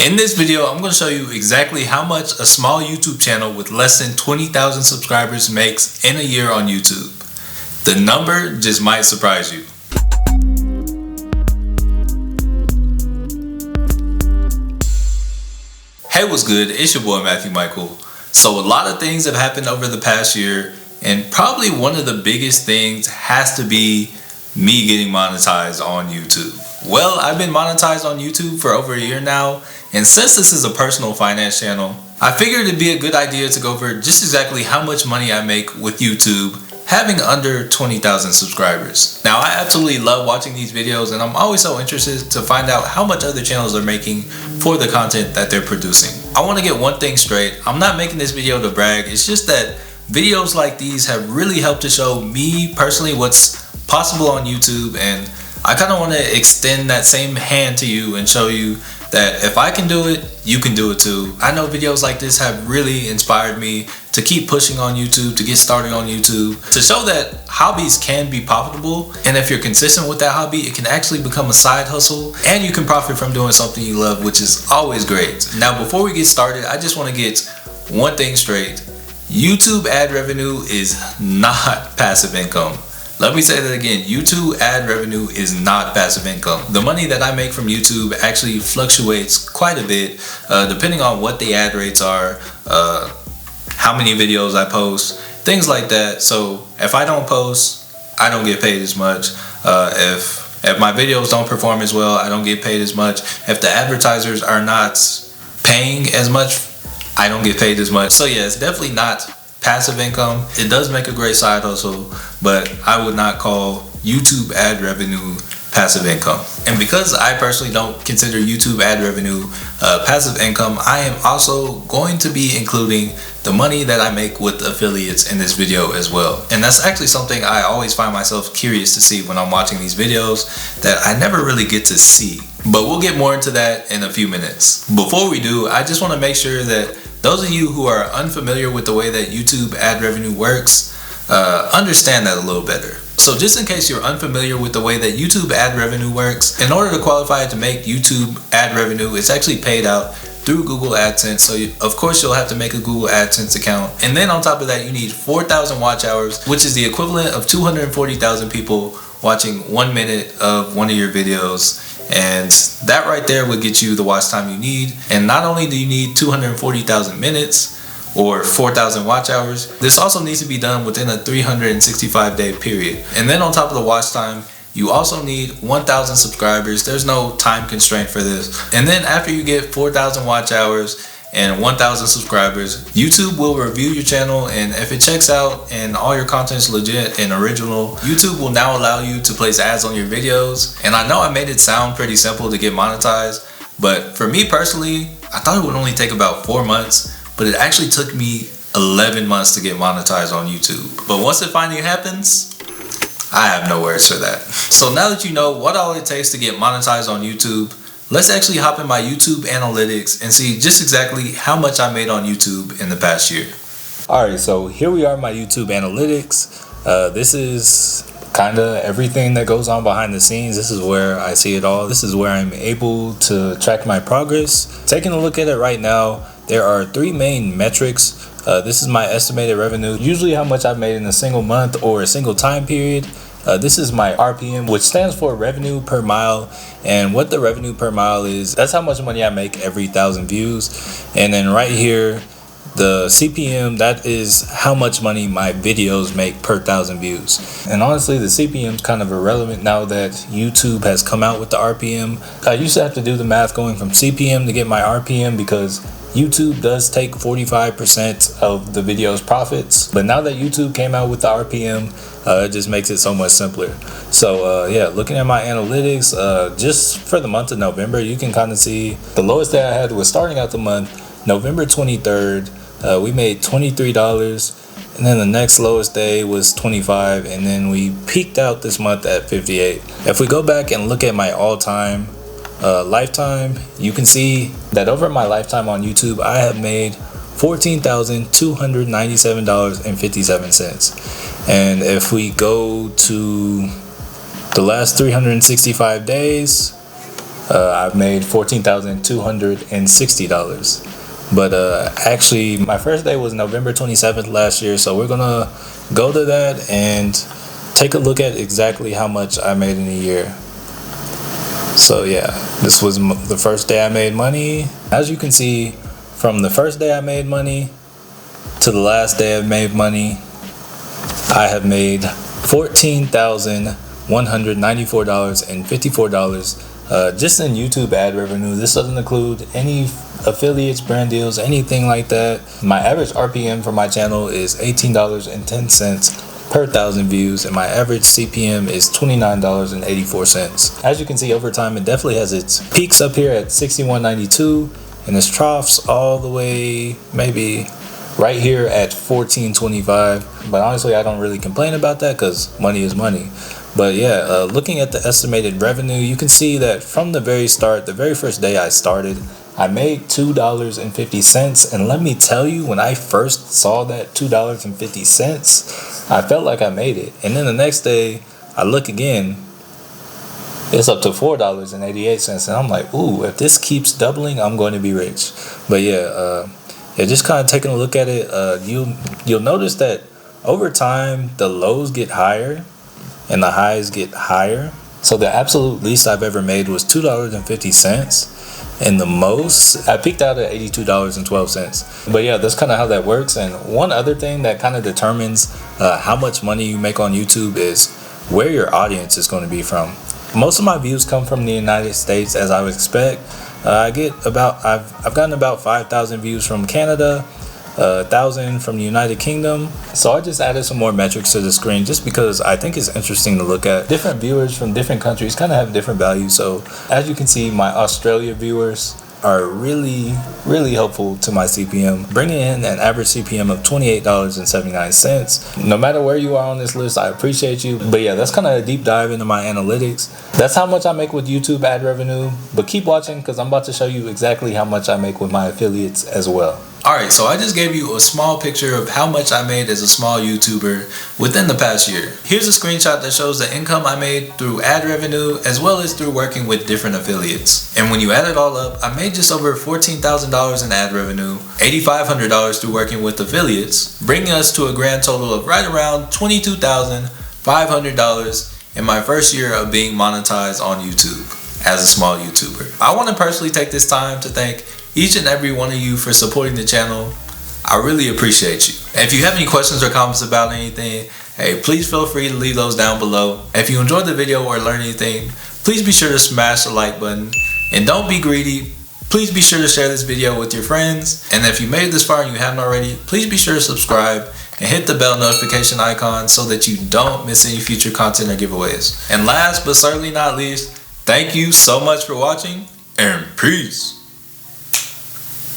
In this video, I'm going to show you exactly how much a small YouTube channel with less than 20,000 subscribers makes in a year on YouTube. The number just might surprise you. Hey, what's good? It's your boy Matthew Michael. So a lot of things have happened over the past year, and probably one of the biggest things has to be me getting monetized on YouTube. Well, I've been monetized on YouTube for over a year now, and since this is a personal finance channel, I figured it'd be a good idea to go over just exactly how much money I make with YouTube having under 20,000 subscribers. Now, I absolutely love watching these videos, and I'm always so interested to find out how much other channels are making for the content that they're producing. I want to get one thing straight. I'm not making this video to brag. It's just that videos like these have really helped to show me personally what's possible on YouTube, and I kind of want to extend that same hand to you and show you that if I can do it, you can do it too. I know videos like this have really inspired me to keep pushing on YouTube, to get started on YouTube, to show that hobbies can be profitable, and if you're consistent with that hobby, it can actually become a side hustle, and you can profit from doing something you love, which is always great. Now, before we get started, I just want to get one thing straight. YouTube ad revenue is not passive income. Let me say that again. YouTube ad revenue is not passive income. The money that I make from YouTube actually fluctuates quite a bit depending on what the ad rates are, how many videos I post, things like that. So if I don't post, I don't get paid as much. If my videos don't perform as well, I don't get paid as much. If the advertisers are not paying as much, I don't get paid as much. So yeah, it's definitely not passive income. It does make a great side hustle, but I would not call YouTube ad revenue passive income. And because I personally don't consider YouTube ad revenue passive income, I am also going to be including the money that I make with affiliates in this video as well. And that's actually something I always find myself curious to see when I'm watching these videos that I never really get to see. But we'll get more into that in a few minutes. Before we do, I just want to make sure that those of you who are unfamiliar with the way that YouTube ad revenue works, understand that a little better. So just in case you're unfamiliar with the way that YouTube ad revenue works, in order to qualify to make YouTube ad revenue, it's actually paid out through Google AdSense. So of course you'll have to make a Google AdSense account. And then on top of that, you need 4,000 watch hours, which is the equivalent of 240,000 people watching 1 minute of one of your videos. And that right there would get you the watch time you need. And not only do you need 240,000 minutes or 4,000 watch hours, this also needs to be done within a 365-day period. And then on top of the watch time, you also need 1,000 subscribers. There's no time constraint for this. And then after you get 4,000 watch hours and 1,000 subscribers, YouTube will review your channel, and if it checks out and all your content is legit and original, YouTube will now allow you to place ads on your videos. And I know I made it sound pretty simple to get monetized, but for me personally, I thought it would only take about 4 months, but it actually took me 11 months to get monetized on YouTube. But once it finally happens, I have no words for that. So now that you know what all it takes to get monetized on YouTube, let's actually hop in my YouTube analytics and see just exactly how much I made on YouTube in the past year. Alright, so here we are in my YouTube analytics. This is kind of everything that goes on behind the scenes. This is where I see it all. This is where I'm able to track my progress. Taking a look at it right now, there are 3 main metrics. This is my estimated revenue, usually how much I've made in a single month or a single time period. This is my RPM, which stands for revenue per mile, and what the revenue per mile is, that's how much money I make every 1,000 views. And then right here, the CPM, that is how much money my videos make per 1,000 views. And honestly, the CPM is kind of irrelevant now that YouTube has come out with the RPM. I used to have to do the math going from CPM to get my RPM because YouTube does take 45% of the video's profits, but now that YouTube came out with the RPM, it just makes it so much simpler. So yeah, looking at my analytics, just for the month of November, you can kind of see the lowest day I had was starting out the month, November 23rd, we made $23, and then the next lowest day was $25, and then we peaked out this month at $58. If we go back and look at my all-time lifetime, you can see that over my lifetime on YouTube, I have made $14,297.57. And if we go to the last 365 days, I've made $14,260. But actually, my first day was November 27th last year, so we're gonna go to that and take a look at exactly how much I made in a year. So yeah, this was the first day I made money. As you can see, from the first day I made money to the last day I made money, I have made $14,194.54 just in YouTube ad revenue. This doesn't include any affiliates, brand deals, anything like that. My average RPM for my channel is $18.10 per 1,000 views, and my average CPM is $29.84. As you can see, over time it definitely has its peaks up here at $61.92 and its troughs all the way maybe right here at $14.25. But honestly, I don't really complain about that because money is money. But yeah, looking at the estimated revenue, you can see that from the very start, the very first day I started, I made $2.50. And let me tell you, when I first saw that $2.50, I felt like I made it. And then the next day, I look again, it's up to $4.88. And I'm like, ooh, if this keeps doubling, I'm going to be rich. But yeah, just kind of taking a look at it, you'll notice that over time, the lows get higher and the highs get higher. So the absolute least I've ever made was $2.50. And the most, I peaked out at $82.12. But yeah, that's kind of how that works. And one other thing that kind of determines how much money you make on YouTube is where your audience is going to be from. Most of my views come from the United States, as I would expect. I've gotten about 5,000 views from Canada, 1,000 from the United Kingdom. So I just added some more metrics to the screen just because I think it's interesting to look at. Different viewers from different countries kind of have different values. So as you can see, my Australia viewers are really helpful to my CPM, bringing in an average CPM of $28.79. No matter where you are on this list, I appreciate you. But yeah, that's kind of a deep dive into my analytics. That's how much I make with YouTube ad revenue. But keep watching because I'm about to show you exactly how much I make with my affiliates as well. Alright, so I just gave you a small picture of how much I made as a small YouTuber within the past year. Here's a screenshot that shows the income I made through ad revenue as well as through working with different affiliates. And when you add it all up, I made just over $14,000 in ad revenue, $8,500 through working with affiliates, bringing us to a grand total of right around $22,500 in my first year of being monetized on YouTube as a small YouTuber. I want to personally take this time to thank each and every one of you for supporting the channel. I really appreciate you. And if you have any questions or comments about anything, hey, please feel free to leave those down below. And if you enjoyed the video or learned anything, please be sure to smash the like button. And don't be greedy. Please be sure to share this video with your friends. And if you made it this far and you haven't already, please be sure to subscribe and hit the bell notification icon so that you don't miss any future content or giveaways. And last but certainly not least, thank you so much for watching and peace.